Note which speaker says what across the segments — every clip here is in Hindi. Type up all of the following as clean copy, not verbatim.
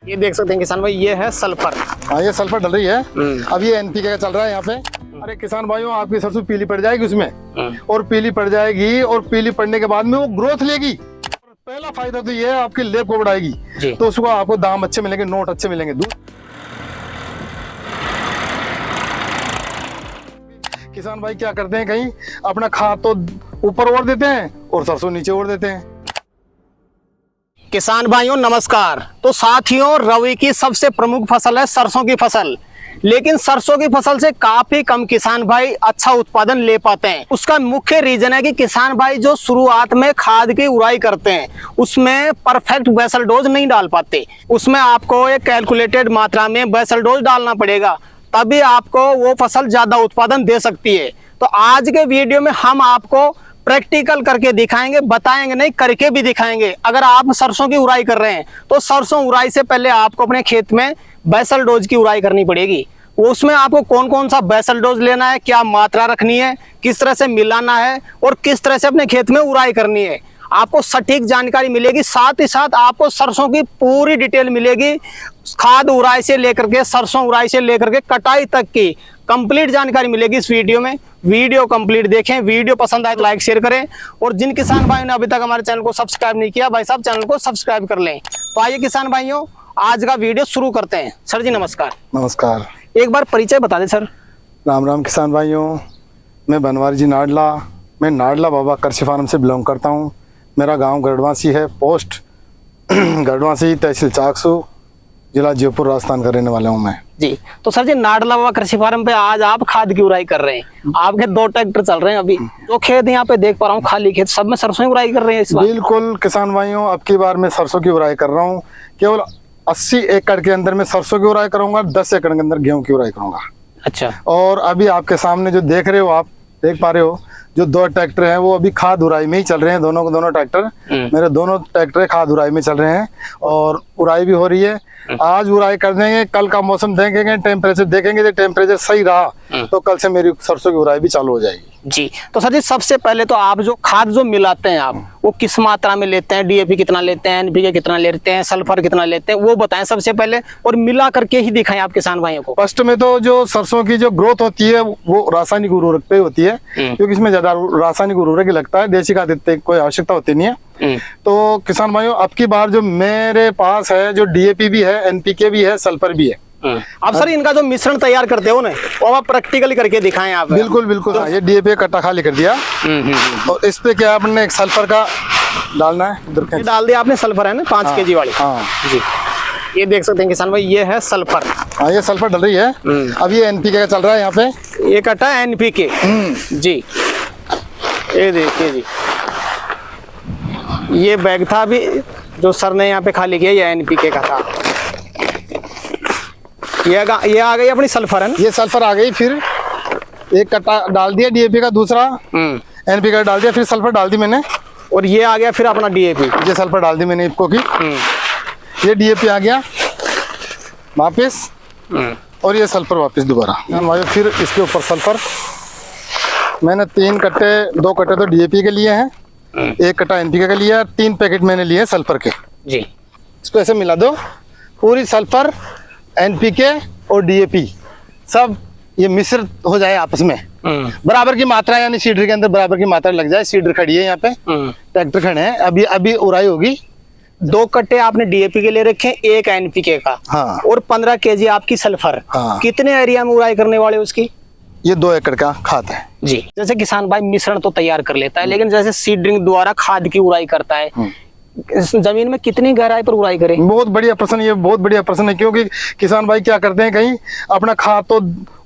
Speaker 1: ये देख सकते हैं किसान भाई, ये है सल्फर।
Speaker 2: हाँ, ये सल्फर डल रही है। अब ये एनपीके का चल रहा है यहाँ पे। अरे किसान भाइयों, आपकी सरसों पीली पड़ जाएगी उसमें, और पीली पड़ जाएगी, और पीली पड़ने के बाद में वो ग्रोथ लेगी। पहला फायदा तो ये है, आपकी लेब को बढ़ाएगी, तो उसको आपको दाम अच्छे मिलेंगे, नोट अच्छे मिलेंगे। किसान भाई क्या करते हैं, कहीं अपना खाद तो ऊपर ओढ़ देते हैं और सरसों नीचे ओढ़ देते हैं।
Speaker 1: किसान भाइयों नमस्कार। तो साथियों, रबी की सबसे प्रमुख फसल है सरसों की फसल, लेकिन सरसों की फसल से काफी कम किसान भाई अच्छा उत्पादन ले पाते हैं। उसका मुख्य रीजन है कि किसान भाई जो शुरुआत में खाद की उड़ाई करते हैं उसमें परफेक्ट बेसल डोज नहीं डाल पाते। उसमें आपको एक कैलकुलेटेड मात्रा में बेसल डोज डालना पड़ेगा, तभी आपको वो फसल ज्यादा उत्पादन दे सकती है। तो आज के वीडियो में हम आपको प्रैक्टिकल करके दिखाएंगे, बताएंगे नहीं, करके भी दिखाएंगे। अगर आप सरसों की उड़ाई कर रहे हैं तो सरसों उड़ाई से पहले आपको अपने खेत में बेसल डोज की उड़ाई करनी पड़ेगी। उसमें आपको कौन कौन सा बेसल डोज लेना है, क्या मात्रा रखनी है, किस तरह से मिलाना है और किस तरह से अपने खेत में उड़ाई करनी है, आपको सटीक जानकारी मिलेगी। साथ ही साथ आपको सरसों की पूरी डिटेल मिलेगी, खाद उड़ाई से लेकर के, सरसों उड़ाई से लेकर के कटाई तक की कंप्लीट जानकारी मिलेगी इस वीडियो में। वीडियो कंप्लीट देखें, वीडियो पसंद आए तो लाइक शेयर करें, और जिन किसान भाइयों ने अभी तक हमारे चैनल को सब्सक्राइब नहीं किया, भाई साहब चैनल को सब्सक्राइब कर लें। तो आइए किसान भाइयों, आज का वीडियो शुरू करते हैं। सर जी नमस्कार।
Speaker 2: नमस्कार।
Speaker 1: एक बार परिचय बता दें सर।
Speaker 2: राम राम किसान भाइयों, मैं बनवारी जी नाडला, मैं नाडला बाबा कृषि फार्म से बिलोंग करता हूँ। मेरा गांव गढ़वासी है, पोस्ट गढ़वासी, तहसील चाकसू, जिला जयपुर, राजस्थान का रहने वाला हूँ मैं
Speaker 1: जी। तो सर जी, नाडला बाबा कृषि फार्म पे आज आप खाद की उड़ाई कर रहे हैं। आपके 2 ट्रैक्टर चल रहे हैं अभी, जो खेत यहाँ पे देख पा रहा हूँ खाली खेत, सब में सरसों की उड़ाई कर रहे हैं इस बार।
Speaker 2: बिल्कुल किसान भाइयों, अब की बार मैं सरसों की उड़ाई कर रहा हूँ। केवल 80 एकड़ के अंदर मैं सरसों की उड़ाई करूंगा, 10 एकड़ के अंदर गेहूं की उड़ाई करूंगा।
Speaker 1: अच्छा।
Speaker 2: और अभी आपके सामने जो देख रहे हो, आप देख पा रहे हो, जो 2 ट्रैक्टर हैं वो अभी खाद उड़ाई में ही चल रहे हैं। दोनों को दोनों ट्रैक्टर, मेरे दोनों ट्रैक्टर खाद उड़ाई में चल रहे हैं, और उड़ाई भी हो रही है। आज उड़ाई कर देंगे, कल का मौसम देखेंगे, टेम्परेचर देखेंगे, तो टेम्परेचर सही रहा तो कल से मेरी सरसों की उड़ाई भी चालू हो जाएगी
Speaker 1: जी। तो सर जी, सबसे पहले तो आप जो खाद जो मिलाते हैं आप, वो किस मात्रा में लेते हैं? डीएपी कितना लेते हैं, एनपीके कितना लेते हैं, सल्फर कितना लेते हैं, वो बताएं सबसे पहले, और मिला करके ही दिखाएं आप किसान भाइयों को।
Speaker 2: फर्स्ट में तो जो सरसों की जो ग्रोथ होती है वो रासायनिक उर्वरक पे होती है, क्योंकि इसमें ज्यादा रासायनिक उर्वरक लगता है, देसी खाद इतनी कोई आवश्यकता होती नहीं है। तो किसान भाइयों, अब की बार जो मेरे पास है, जो डीएपी भी है, एनपीके भी है, सल्फर भी है।
Speaker 1: अब सर, इनका जो मिश्रण तैयार करते हो ना, वो आप प्रैक्टिकली करके दिखाएं आप।
Speaker 2: बिल्कुल बिल्कुल। हाँ, ये डीएपी कट्टा खाली कर दिया, और इस पे क्या आपने एक सल्फर का डालना है,
Speaker 1: डाल दिया आपने, सल्फर है ना 5 केजी वाली।
Speaker 2: हाँ
Speaker 1: जी। ये देख सकते हैं किसान भाई, ये है सल्फर।
Speaker 2: हाँ, ये सल्फर डल रही है। अब ये एनपीके का चल रहा है यहाँ पे,
Speaker 1: ये कट्टा एनपीके जी। ये देखिए जी, ये बैग था अभी जो सर ने यहाँ पे खाली किया, ये एनपीके का था। ये आ गई अपनी सल्फर है ना,
Speaker 2: ये सल्फर आ गई। फिर एक कट्टा डाल दिया डीएपी का, दूसरा एनपीके का डाल दिया, फिर सल्फर डाल दी मैंने,
Speaker 1: और ये आ गया फिर अपना डीएपी।
Speaker 2: ये सल्फर डाल दी मैंने इफको की, ये डीएपी आ गया वापिस, और ये सल्फर वापस दोबारा। फिर इसके ऊपर सल्फर मैंने 3 कट्टे, 2 कट्टे तो डीएपी के लिए हैं, 1 कट्टा एनपीके का लिया, 3 पैकेट मैंने लिए सल्फर के
Speaker 1: जी।
Speaker 2: इसको ऐसे मिला दो, पूरी सल्फर, एनपीके और डीएपी सब ये मिश्रित हो जाए आपस में, बराबर की मात्रा, यानी सीडर के अंदर बराबर की मात्रा लग जाए। सीडर खड़ी है यहाँ पे, ट्रैक्टर खड़े हैं, अभी उड़ाई होगी।
Speaker 1: 2 कट्टे आपने डीएपी के लिए रखे, 1 एनपीके का,
Speaker 2: हाँ,
Speaker 1: और 15 केजी आपकी सल्फर।
Speaker 2: हाँ।
Speaker 1: कितने एरिया में उड़ाई करने वाले उसकी?
Speaker 2: ये 2 एकड़ का खाद है
Speaker 1: जी। जैसे किसान भाई मिश्रण तो तैयार कर लेता है, लेकिन जैसे सीडरिंग द्वारा खाद की उड़ाई करता है, जमीन में कितनी गहराई पर उड़ाई करें?
Speaker 2: बहुत बढ़िया प्रश्न, ये बहुत बढ़िया प्रश्न है, क्योंकि किसान भाई क्या करते हैं, कहीं अपना खाद तो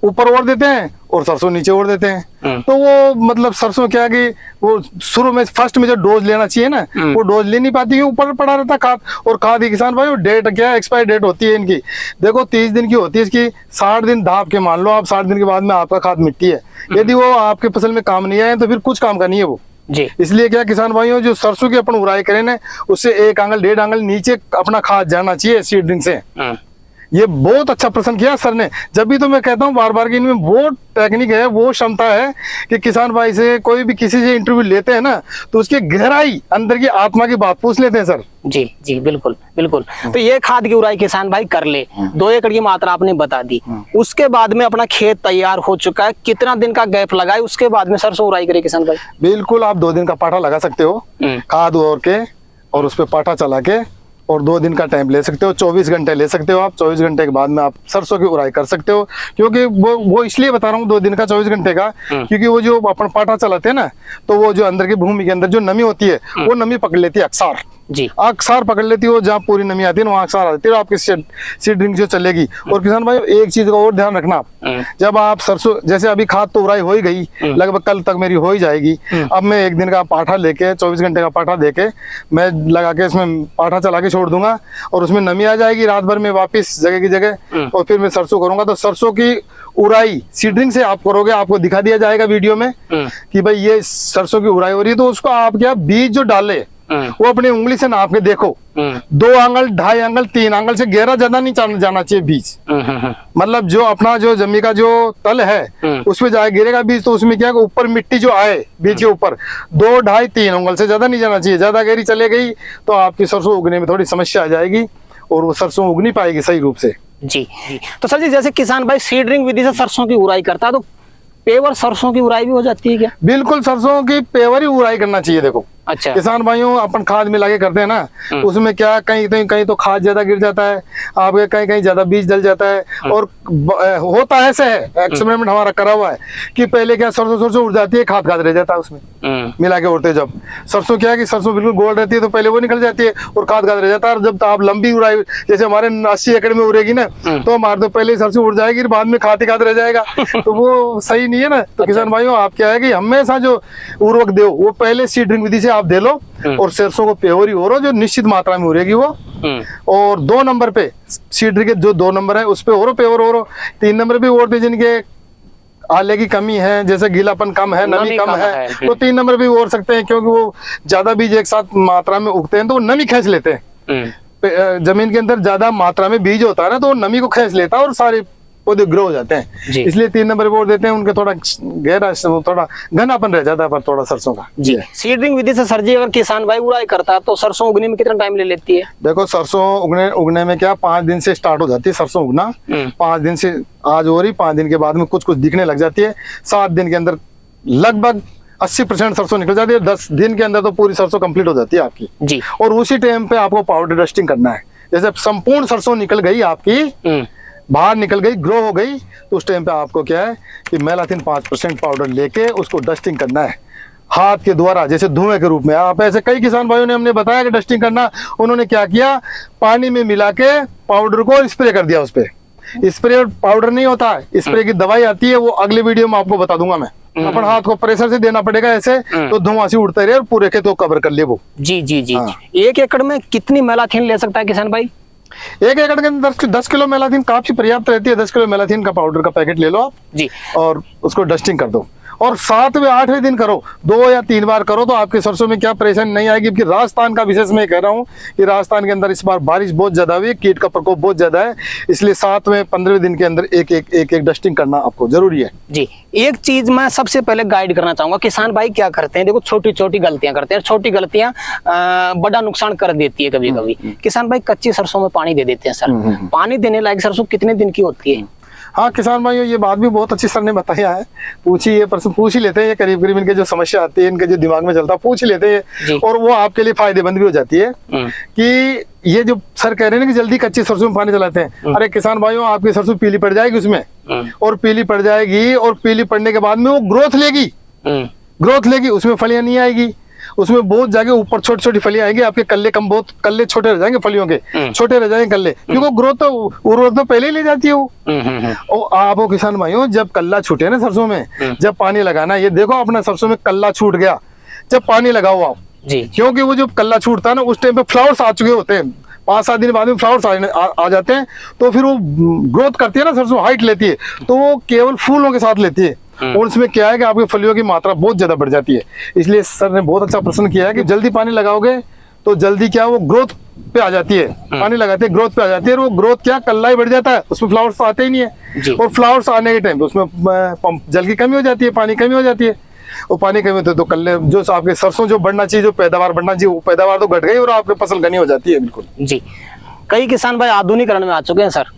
Speaker 2: ऊपर ओढ़ देते हैं और सरसों नीचे ओढ़ देते हैं। तो वो मतलब सरसों क्या है कि वो शुरू में फर्स्ट में जो डोज लेना चाहिए ना, वो डोज ले नहीं पाती, ऊपर पड़ा रहता खाद। और खाद ही किसान भाई, वो डेट क्या है, एक्सपायरी डेट होती है इनकी, देखो 30 दिन की होती है इसकी, 60 दिन दाब के मान लो आप, 60 दिन के बाद में आपका खाद मिट्टी है। यदि वो आपके फसल में काम नहीं आए तो फिर कुछ काम का नहीं है वो
Speaker 1: जी।
Speaker 2: इसलिए क्या किसान भाइयों, जो सरसों की अपन उड़ाई करें ना, उससे 1 आंगल 1.5 आंगल नीचे अपना खाद जाना चाहिए सीडरिंग से। ये बहुत अच्छा प्रश्न किया सर ने। जब भी तो मैं कहता हूँ बार बार कि इनमें वो टेक्निक है, वो क्षमता है कि किसान भाई से कोई भी किसी से इंटरव्यू लेते हैं ना तो उसकी गहराई अंदर की आत्मा की बात पूछ लेते हैं सर।
Speaker 1: जी जी बिल्कुल बिल्कुल। तो ये खाद की उड़ाई किसान भाई कर ले, 2 एकड़ की मात्रा आपने बता दी, उसके बाद में अपना खेत तैयार हो चुका है, कितना दिन का गैप लगाए उसके बाद में सरसों उड़ाई करे किसान भाई?
Speaker 2: बिल्कुल, आप 2 दिन का पाठा लगा सकते हो खाद और के, और उस पर पाठा चला के, और 2 दिन का टाइम ले सकते हो, 24 घंटे ले सकते हो आप। 24 घंटे के बाद में आप सरसों की उड़ाई कर सकते हो। क्योंकि वो इसलिए बता रहा हूँ 2 दिन का 24 घंटे का, क्योंकि वो जो अपन पाठा चलाते हैं ना तो वो जो अंदर की भूमि के अंदर जो नमी होती है वो नमी पकड़ लेती है, अक्सार
Speaker 1: जी
Speaker 2: अक्सार पकड़ लेती है। वो जहाँ पूरी नमी आती है ना वहाँ अक्सार आ जाती है, आपकी सीडरिंग जो चलेगी। और किसान भाई एक चीज का और ध्यान रखना आप, जब आप सरसों, जैसे अभी खाद तो उड़ाई हो ही गई, लगभग कल तक मेरी हो ही जाएगी। अब मैं 1 दिन का पाठा लेके 24 घंटे का पाठा देके मैं लगा के इसमें पाठा चला के छोड़ दूंगा, और उसमें नमी आ जाएगी। रात भर में वापस जगह की जगह, और फिर मैं सरसों करूंगा। तो सरसों की उड़ाई सीडरिंग से आप करोगे, आपको दिखा दिया जाएगा वीडियो में कि भाई ये सरसों की उड़ाई हो रही है। तो उसको आप क्या बीज जो डाले वो अपनी उंगली से नाप के देखो, 2 आंगल 2.5 आंगल 3 आंगल से गहरा ज्यादा नहीं जाना चाहिए बीज। मतलब जो अपना जो जमीन का जो तल है उसमें जाए गिरेगा बीज, तो उसमें क्या ऊपर मिट्टी जो आए बीज के ऊपर 2, 2.5, 3 आंगल से ज्यादा नहीं जाना चाहिए। ज्यादा गहरी चले गई तो आपकी सरसों उगने में थोड़ी समस्या आ जाएगी और वो सरसों उग नहीं पाएगी सही रूप से।
Speaker 1: जी तो सर जी, जैसे किसान भाई सीडरिंग विधि से सरसों की उड़ाई करता है तो पेवर सरसों की उड़ाई भी हो जाती है क्या?
Speaker 2: बिल्कुल, सरसों की पेवर ही उड़ाई करना चाहिए। देखो
Speaker 1: अच्छा,
Speaker 2: किसान भाइयों, अपन खाद मिला के करते हैं ना, उसमें क्या कहीं तो खाद ज्यादा गिर जाता है, आपके कहीं ज्यादा बीज डल जाता है। और होता ऐसे है, एक्सपेरिमेंट हमारा करा हुआ है कि पहले क्या सरसों उड़ जाती है, खाद रह जाता है उसमें मिला के उड़ते। जब सरसों क्या है कि सरसों बिल्कुल गोल रहती है तो पहले वो निकल जाती है और खाद रह जाता है। और जब आप लंबी उड़ाई, जैसे हमारे 80 एकड़ में उड़ेगी ना तो हमारे तो पहले सरसों उड़ जाएगी, बाद में खाद रह जाएगा, तो वो सही नहीं है ना। तो किसान भाइयों, आप क्या है कि हमेशा जो उर्वरक दो वो पहले सीडरिंग विधि से आप दे लो, और सरसों को पेवर ही हो जो निश्चित मात्रा में उड़ेगी वो। और 2 नंबर पे सीडर के जो 2 नंबर है उस पे और पेवर हो, 3 नंबर भी ओढ़ते जिनके आले की कमी है, जैसे गीलापन कम है, नमी कम है, तो 3 नंबर भी ओढ़ सकते हैं। क्योंकि वो ज्यादा बीज एक साथ मात्रा में उगते हैं तो वो नमी खींच लेते हैं। जमीन के अंदर ज्यादा मात्रा में बीज होता है ना तो वो नमी को खींच लेता है और सारे पौधे ग्रो हो जाते हैं। इसलिए 3 नंबर पे देते हैं, उनके थोड़ा गहरा, थोड़ा घनापन रह जाता है पर थोड़ा सरसों का।
Speaker 1: जी सीडरिंग विधि से सर जी अगर किसान भाई उड़ाई करता है तो सरसों उगने में कितना टाइम ले लेती है?
Speaker 2: देखो, सरसों उगने में क्या 5 दिन से स्टार्ट हो जाती है सरसों उगना। 5 दिन से आज हो रही, 5 दिन के बाद में कुछ दिखने लग जाती है। 7 दिन के अंदर लगभग 80% सरसों निकल जाती है। 10 दिन के अंदर तो पूरी सरसों कंप्लीट हो जाती है आपकी
Speaker 1: जी।
Speaker 2: और उसी टाइम पे आपको पाउडर डस्टिंग करना है। जैसे संपूर्ण सरसों निकल गई आपकी, बाहर निकल गई, ग्रो हो गई, तो उस टाइम पे आपको क्या है कि मेलाथिन 5% पाउडर लेके उसको डस्टिंग करना है हाथ के द्वारा, जैसे धुएं के रूप में। आप ऐसे कई किसान भाइयों ने हमने बताया कि डस्टिंग करना, उन्होंने क्या किया, पानी में मिला के पाउडर को स्प्रे कर दिया उस पर। स्प्रे पाउडर नहीं होता, स्प्रे की दवाई आती है, वो अगले वीडियो में आपको बता दूंगा मैं। अपन हाथ को प्रेशर से देना पड़ेगा ऐसे, तो धुआं से उड़ता रहे और पूरे खेत को कवर कर ले वो।
Speaker 1: जी जी जी। 1 एकड़ में कितनी मेलाथिन ले सकता है किसान भाई?
Speaker 2: 1 एकड़ के अंदर 10 किलो मेलाथिन काफी पर्याप्त रहती है। 10 किलो मेलाथिन का पाउडर का पैकेट ले लो आप
Speaker 1: जी, और
Speaker 2: उसको डस्टिंग कर दो। और 7वें 8वें दिन करो, 2 या 3 बार करो तो आपके सरसों में क्या परेशानी नहीं आएगी। क्योंकि राजस्थान का विशेष मैं कह रहा हूँ कि राजस्थान के अंदर इस बार बारिश बहुत ज्यादा हुई, कीट का प्रकोप बहुत ज्यादा है, इसलिए 7वें 15वें दिन के अंदर एक डस्टिंग करना आपको जरूरी है
Speaker 1: जी। एक चीज मैं सबसे पहले गाइड करना चाहूंगा, किसान भाई क्या करते हैं, देखो छोटी छोटी गलतियां करते हैं, छोटी गलतियां बड़ा नुकसान कर देती है कभी कभी। किसान भाई कच्ची सरसों में पानी दे देते हैं सर, पानी देने लायक सरसों कितने दिन की होती है?
Speaker 2: हाँ किसान भाइयों, ये बात भी बहुत अच्छी सर ने बताया है। ये प्रश्न पूछ ही लेते हैं, ये करीब करीब इनके जो समस्या आती है, इनके जो दिमाग में चलता है, पूछ ही लेते हैं, और वो आपके लिए फायदेमंद भी हो जाती है। कि ये जो सर कह रहे हैं ना कि जल्दी कच्ची सरसों में पानी चलाते हैं, अरे किसान भाइयों, आपकी सरसों पीली पड़ जाएगी उसमें, और पीली पड़ जाएगी, और पीली पड़ने के बाद में वो ग्रोथ लेगी, उसमें फलियां नहीं आएगी, उसमें बहुत जगह ऊपर छोटी छोटी फलियां आएंगी, आपके कल्ले छोटे रह जाएंगे, फलियों के छोटे रह जाएंगे कल्ले, क्योंकि ग्रोथ तो उर्वरक तो पहले ही ले जाती है वो। और आप किसान भाइयों, जब कल्ला छूटे ना सरसों में, जब पानी लगाना, ये देखो अपना सरसों में कल्ला छूट गया, जब पानी लगाओ आप जी, क्योंकि वो जो कल्ला छूटता है ना उस टाइम पे फ्लावर्स आ चुके होते हैं, 5-7 दिन बाद में फ्लावर्स आ जाते हैं, तो फिर वो ग्रोथ करती है ना सरसों, हाइट लेती है, तो वो केवल फूलों के साथ लेती है, और उसमें क्या है कि आपकी फलियों की मात्रा बहुत ज्यादा बढ़ जाती है। इसलिए सर ने बहुत अच्छा प्रश्न किया है कि जल्दी पानी लगाओगे तो जल्दी क्या वो ग्रोथ पे आ जाती है, पानी लगाते हैं ग्रोथ पे आ जाती है, और वो ग्रोथ क्या कल्ला ही बढ़ जाता है, उसमें फ्लावर्स तो आते ही नहीं
Speaker 1: जी।
Speaker 2: है। और फ्लावर्स आने के टाइम पे उसमें जल की कमी हो जाती है, पानी कमी हो जाती है। वो पानी कमी होती है तो कल्ले जो आपके सरसों जो बढ़ना चाहिए, जो पैदावार बढ़ना चाहिए, वो पैदावार तो घट गई और आपकी फसल घनी हो जाती है। बिल्कुल
Speaker 1: जी। कई किसान भाई आधुनिकरण में आ चुके हैं सर,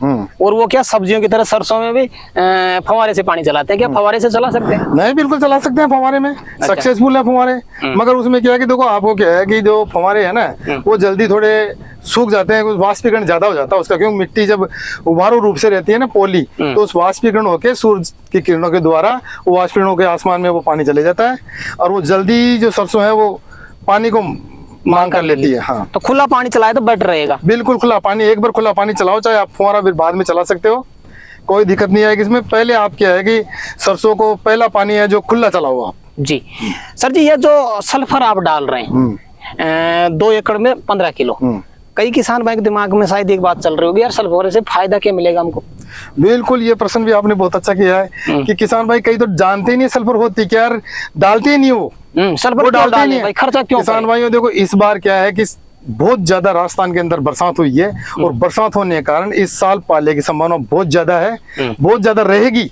Speaker 1: और वो क्या सब्जियों की तरह सरसों में भी फव्वारे से पानी चलाते हैं। क्या फव्वारे से चला सकते हैं?
Speaker 2: नहीं, बिल्कुल चला सकते हैं फव्वारे में, सक्सेसफुल है फव्वारे। मगर उसमें क्या है कि देखो आपको क्या है कि जो फव्वारे है ना वो जल्दी थोड़े सूख जाते हैं, वाष्पीकरण ज्यादा हो जाता है उसका, क्योंकि मिट्टी जब उभारू रूप से रहती है ना पोली, तो उस वाष्पीकरण होकर सूरज की किरणों के द्वारा वो वाष्पीकरण होकर आसमान में वो पानी चले जाता है, और वो जल्दी जो सरसों है वो पानी को मांग कर लेती है। हाँ,
Speaker 1: तो खुला पानी चलाए तो बेटर रहेगा।
Speaker 2: बिल्कुल खुला पानी, एक बार खुला पानी चलाओ, चाहे आप फुहारा फिर बाद में चला सकते हो, कोई दिक्कत नहीं आएगी इसमें। पहले आप क्या है कि सरसों को पहला पानी है जो खुला चलाओ आप।
Speaker 1: जी सर जी, ये जो सल्फर आप डाल रहे हैं 2 एकड़ में 15 किलो, कई किसान भाई के दिमाग में शायद एक बात चल रही होगी, यार सल्फर से फायदा क्या मिलेगा हमको?
Speaker 2: बिल्कुल, ये प्रश्न भी आपने बहुत अच्छा किया है कि किसान भाई कई तो जानते ही नहीं सल्फर होती क्या, यार डालते ही नहीं वो
Speaker 1: सल्फर
Speaker 2: डालते ही नहीं
Speaker 1: भाई, खर्चा क्यों?
Speaker 2: किसान भाइयों देखो इस बार क्या है कि बहुत ज्यादा राजस्थान के अंदर बरसात हुई है, और बरसात होने के कारण इस साल पाले की संभावना बहुत ज्यादा है, बहुत ज्यादा रहेगी,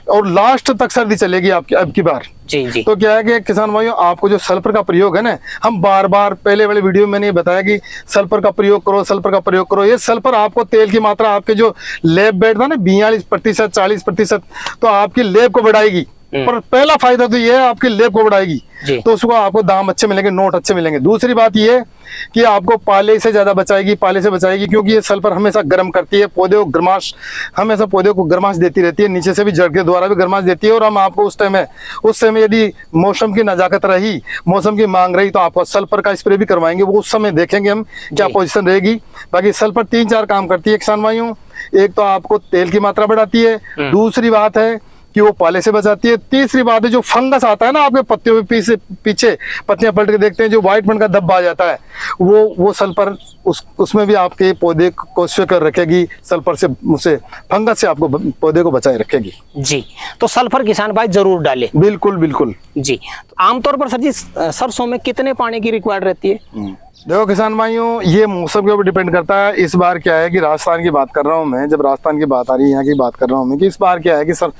Speaker 2: और लास्ट तक सर्दी चलेगी आपकी अब की बार।
Speaker 1: जी जी।
Speaker 2: तो क्या है कि किसान भाइयों आपको जो सल्फर का प्रयोग है ना, हम बार बार पहले वाले वीडियो में मैंने बताया कि सल्फर का प्रयोग करो, सल्फर का प्रयोग करो। ये सल्फर आपको तेल की मात्रा आपके जो लेब बेड था ना 42%, 40%, तो आपकी लेब को बढ़ाएगी। पर पहला फायदा तो ये है आपकी लेब को बढ़ाएगी, तो उसको आपको दाम अच्छे मिलेंगे, नोट अच्छे मिलेंगे। दूसरी बात ये कि आपको पाले से ज्यादा बचाएगी, पाले से बचाएगी, क्योंकि ये सल्फर हमेशा गर्म करती है पौधे को, गर्माश हमेशा पौधे को गर्माश देती रहती है, नीचे से भी जड़ के द्वारा भी गर्माश देती है। और हम आपको उस समय यदि मौसम की नजाकत रही, मौसम की मांग रही, तो आपको सल्फर का स्प्रे भी करवाएंगे, वो उस समय देखेंगे हम क्या पोजिशन रहेगी। बाकी सल्फर 3-4 काम करती है किसान भाइयों। एक तो आपको तेल की मात्रा बढ़ाती है, दूसरी बात है कि वो पाले से बचाती है, तीसरी बात है जो फंगस आता है ना आपके पत्तियों के पीछे पत्तियां पलट के देखते हैं जो व्हाइट पन का धब्बा आ जाता है, वो सल्फर उसमें भी आपके पौधे को कर रखेगी, सल्फर से उसे फंगस से आपको पौधे को बचाए रखेगी।
Speaker 1: जी, तो सल्फर किसान भाई जरूर डाले।
Speaker 2: बिल्कुल बिल्कुल
Speaker 1: जी। आमतौर पर सर जी सरसों में कितने पानी की रिक्वायर्ड रहती है?
Speaker 2: देखो किसान भाइयों, ये मौसम के ऊपर डिपेंड करता है। इस बार क्या है कि राजस्थान की बात कर रहा हूँ मैं, जब राजस्थान की बात आ रही है, यहाँ की बात कर रहा हूँ मैं, कि इस बार क्या है कि सर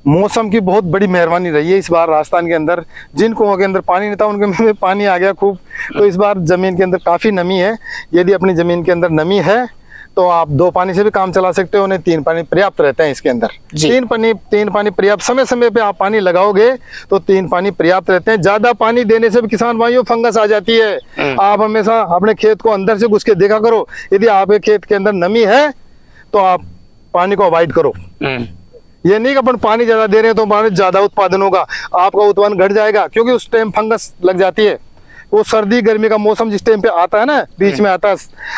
Speaker 2: मौसम की बहुत बड़ी मेहरबानी रही है इस बार राजस्थान के अंदर। जिन कुओं के अंदर पानी नहीं था उनके में पानी आ गया खूब, तो इस बार जमीन के अंदर काफी नमी है। यदि अपनी जमीन के अंदर नमी है तो आप 2 पानी से भी काम चला सकते हो, उन्हें 3 पानी पर्याप्त रहते हैं इसके अंदर। 3 पानी पर्याप्त, समय समय पे आप पानी लगाओगे तो 3 पानी पर्याप्त रहते हैं। ज्यादा पानी देने से भी किसान भाइयों फंगस आ जाती है। आप हमेशा अपने खेत को अंदर से घुस के देखा करो, यदि आपके खेत के अंदर नमी है तो आप पानी को अवॉइड करो। ये नहीं कि अपन पानी ज्यादा दे रहे हैं तो पानी ज्यादा उत्पादन होगा, आपका उत्पादन घट जाएगा, क्योंकि उस टाइम फंगस लग जाती है। वो सर्दी गर्मी का मौसम जिस टाइम पे आता है ना, बीच में आता है,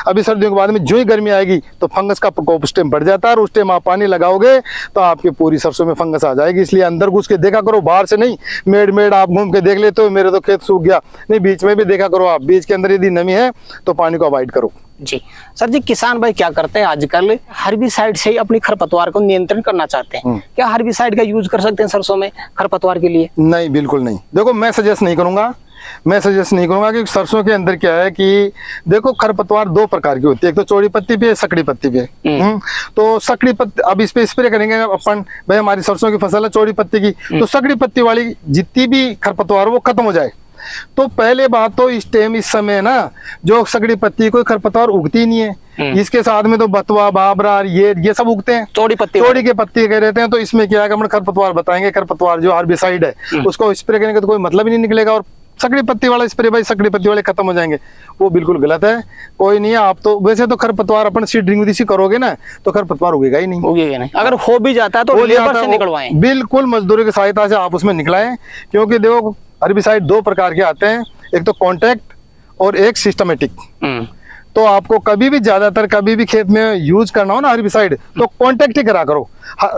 Speaker 2: अभी सर्दियों के बाद में जो ही गर्मी आएगी तो फंगस का प्रकोप उस टाइम बढ़ जाता है, और उस टाइम आप पानी लगाओगे तो आपकी पूरी सरसों में फंगस आ जाएगी। इसलिए अंदर घुस के देखा करो, बाहर से नहीं। मेड़ आप घूम के देख लेते हो मेरे तो खेत सूख गया, नहीं, बीच में भी देखा करो आप, बीच के अंदर यदि नमी है तो पानी को अवॉइड करो।
Speaker 1: जी सर जी, किसान भाई क्या करते हैं आजकल हर्बिसाइड से ही अपनी खरपतवार को नियंत्रण करना चाहते हैं। क्या हर्बिसाइड का यूज कर सकते हैं सरसों में खरपतवार के लिए?
Speaker 2: नहीं, बिल्कुल नहीं। देखो मैं सजेस्ट नहीं करूंगा कि सरसों के अंदर क्या है कि देखो खरपतवार 2 प्रकार की होती है, एक तो चौड़ी पत्ती पे, सकड़ी पत्ती पे। तो सकड़ी पत्ती अब इस पे स्प्रे करेंगे अपन, भाई हमारी सरसों की फसल है चौड़ी पत्ती की, तो सकड़ी पत्ती वाली जितनी भी खरपतवार वो खत्म हो जाए। तो पहले बात तो इस समय ना जो सकड़ी पत्ती कोई खरपतवार उगती नहीं है, इसके साथ में तो बथुआ, बाबरा, ये सब उगते हैं, चौड़ी के पत्ती कह रहते हैं। तो इसमें क्या है कि हम खरपतवार बताएंगे, खरपतवार जो हर्बिसाइड है उसको स्प्रे करेंगे तो कोई मतलब ही नहीं निकलेगा, और सकड़ी पत्ती वाला स्प्रे भाई सकड़ी पत्ती वाले खत्म हो जाएंगे, वो बिल्कुल गलत है। कोई नहीं है, आप तो वैसे तो खरपतवार अपन सीडरिंग विधि से करोगे ना तो खरपतवार उगेगा ही नहीं।
Speaker 1: अगर हो भी जाता है तो लेबर से निकलवाएं,
Speaker 2: बिल्कुल मजदूरी की सहायता से आप उसमें निकलाएं। क्योंकि देखो हर्बिसाइड 2 प्रकार के आते हैं, एक तो कॉन्टैक्ट और एक सिस्टमेटिक। तो आपको कभी भी ज्यादातर कभी भी खेत में यूज करना हो ना हर्बिसाइड तो कॉन्टैक्ट ही करा करो।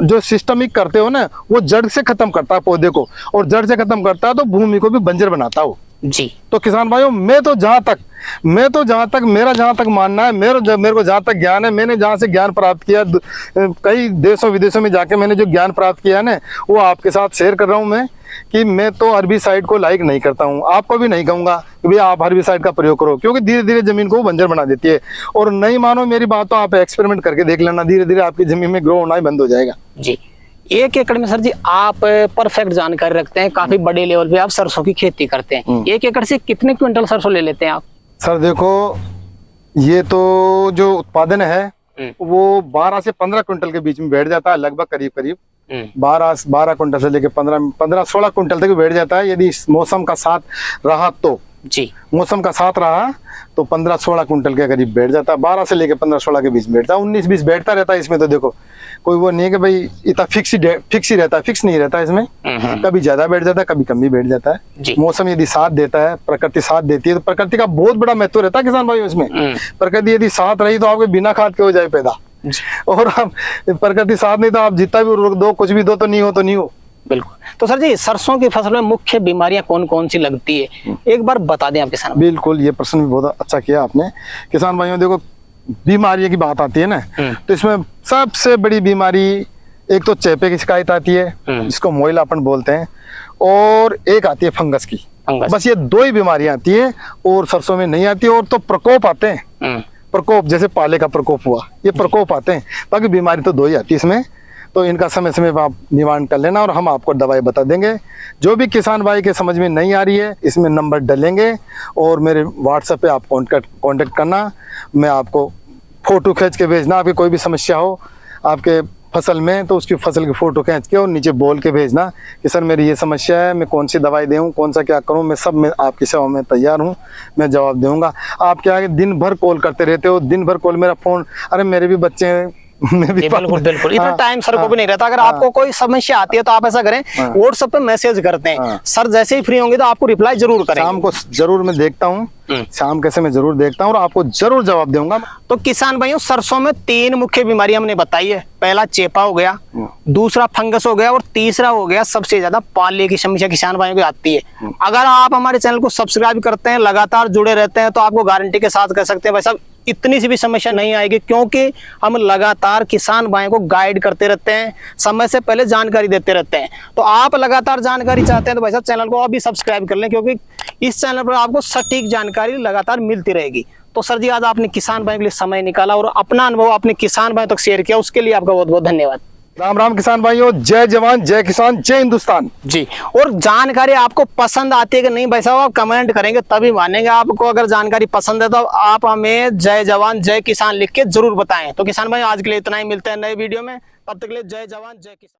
Speaker 2: जो सिस्टमिक करते हो ना वो जड़ से खत्म करता है पौधे को, और जड़ से खत्म करता है तो भूमि को भी बंजर बनाता हो।
Speaker 1: जी,
Speaker 2: तो किसान भाइयों मैं तो जहां तक मेरा जहां तक मानना है, मेरे को जहां तक ज्ञान है, मैंने जहां से ज्ञान प्राप्त किया, कई देशों विदेशों में जाके मैंने जो ज्ञान प्राप्त किया है ना वो आपके साथ शेयर कर रहा हूं मैं, कि मैं तो हर्बिसाइड को लाइक नहीं करता हूँ, आपको भी नहीं कहूंगा कि भैया आप हर्बिसाइड का प्रयोग करो, क्योंकि धीरे धीरे जमीन को बंजर बना देती है। और नहीं मानो मेरी बात तो आप एक्सपेरिमेंट करके देख लेना, धीरे धीरे आपकी जमीन में ग्रो होना ही बंद हो जाएगा।
Speaker 1: जी, 1 एकड़ में सर जी आप परफेक्ट जानकारी रखते हैं, काफी बड़े लेवल पे आप सरसों की खेती करते हैं। 1 एकड़ से कितने क्विंटल सरसों ले लेते हैं आप?
Speaker 2: सर देखो, ये तो जो उत्पादन है वो 12 से 15 क्विंटल के बीच में बैठ जाता है, लगभग करीब करीब 12 क्विंटल से लेकर 15-16 क्विंटल तक बैठ जाता है, यदि मौसम का साथ रहा तो।
Speaker 1: जी,
Speaker 2: मौसम का साथ रहा तो 15-16 क्विंटल के करीब बैठ जाता है, 12 से लेकर 15-16 के बीच बैठता है, 19-20 बैठता रहता है इसमें। तो देखो कोई वो नहीं है कि भाई इतना फिक्स ही रहता है, फिक्स नहीं रहता है इसमें, कभी ज्यादा बैठ जाता है, कभी कम भी बैठ जाता है। मौसम यदि साथ देता है, प्रकृति साथ देती है, तो प्रकृति का बहुत बड़ा महत्व रहता है किसान भाइयों इसमें। प्रकृति यदि साथ रही तो आपके बिना खाद के हो जाए पैदा, और आप प्रकृति साथ नहीं तो आप जितना भी उर्वरक दो, कुछ भी दो, तो नहीं हो तो नहीं हो।
Speaker 1: बिल्कुल। तो सर जी सरसों की फसल में मुख्य बीमारियां कौन कौन सी लगती है, एक बार बता दें आप किसान।
Speaker 2: बिल्कुल, ये प्रश्न भी बहुत अच्छा किया आपने। किसान भाइयों देखो, बीमारी की बात आती है ना, तो इसमें सबसे बड़ी बीमारी एक तो चेपे की शिकायत आती है, जिसको मोइलापन बोलते हैं, और एक आती है फंगस की। बस ये 2 ही बीमारियां आती है, और सरसों में नहीं आती। और तो प्रकोप आते हैं, प्रकोप जैसे पाले का प्रकोप हुआ, ये प्रकोप आते हैं, बाकी बीमारी तो 2 ही आती है इसमें। तो इनका समय समय पर आप निवारण कर लेना, और हम आपको दवाई बता देंगे। जो भी किसान भाई के समझ में नहीं आ रही है, इसमें नंबर डलेंगे, और मेरे व्हाट्सएप पे आप कांटेक्ट करना। मैं आपको फोटो खींच के भेजना, आपकी कोई भी समस्या हो आपके फसल में, तो उसकी फसल की फोटो खींच के और नीचे बोल के भेजना कि सर मेरी ये समस्या है, मैं कौन सी दवाई दूँ, कौन सा क्या करूँ, मैं आपकी सेवा में तैयार हूँ, मैं जवाब दूंगा। आप क्या है दिन भर कॉल करते रहते हो, दिन भर कॉल, मेरा फोन, अरे मेरे भी बच्चे हैं,
Speaker 1: बिल्कुल बिल्कुल, इतना टाइम सर को भी नहीं रहता। अगर आपको कोई समस्या आती है तो आप ऐसा करें, व्हाट्सएप पे मैसेज करते हैं, सर जैसे ही फ्री होंगे तो आपको रिप्लाई जरूर करें।
Speaker 2: शाम को जरूर मैं देखता हूँ, शाम कैसे मैं जरूर देखता हूँ, और आपको जरूर जवाब दूंगा।
Speaker 1: तो किसान भाइयों, सरसों में 3 मुख्य बीमारी हमने बताई है। पहला चेपा हो गया, दूसरा फंगस हो गया, और तीसरा हो गया सबसे ज्यादा पाले की समस्या किसान भाइयों को आती है। अगर आप हमारे चैनल को सब्सक्राइब करते हैं, लगातार जुड़े रहते हैं, तो आपको गारंटी के साथ कह सकते हैं भाई साहब इतनी सी भी समस्या नहीं आएगी, क्योंकि हम लगातार किसान भाइयों को गाइड करते रहते हैं, समय से पहले जानकारी देते रहते हैं। तो आप लगातार जानकारी चाहते हैं तो भाई साहब चैनल को अभी सब्सक्राइब कर लें, क्योंकि इस चैनल पर आपको सटीक जानकारी लगातार मिलती रहेगी। तो सर जी आज आपने किसान भाइयों के लिए समय निकाला और अपना अनुभव अपने किसान भाइयों तक शेयर किया, उसके लिए आपका बहुत बहुत धन्यवाद।
Speaker 2: राम राम किसान भाइयों, जय जवान जय किसान जय हिंदुस्तान
Speaker 1: जी। और जानकारी आपको पसंद आती है कि नहीं भाई साहब, आप कमेंट करेंगे तभी मानेंगे। आपको अगर जानकारी पसंद है तो आप हमें जय जवान जय किसान लिख के जरूर बताएं। तो किसान भाई आज के लिए इतना ही, मिलते हैं नए वीडियो में, तब तक के लिए जय जवान जय किसान।